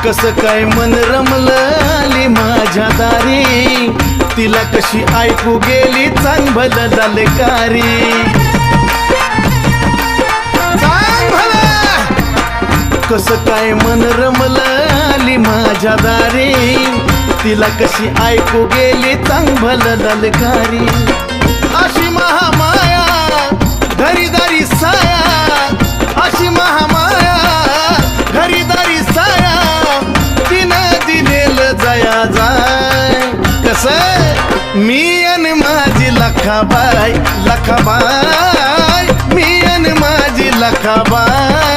कसं काय मन रमलं आली माझ्या दारी, तिला कशी ऐकू गेली चांग भलं दलकारी. कसं काय मन रमलं आली माझ्या दारी, तिला कशी ऐकू गेली चांग भलं दलकारी. अशी महामाया घरीदारी साया, अशी महामाया घरीदारी साया, तिनं दिलेलं जया जाय. कसं मी अन माझी लखाबाई, लखाबाई मी अन माझी लखाबाई.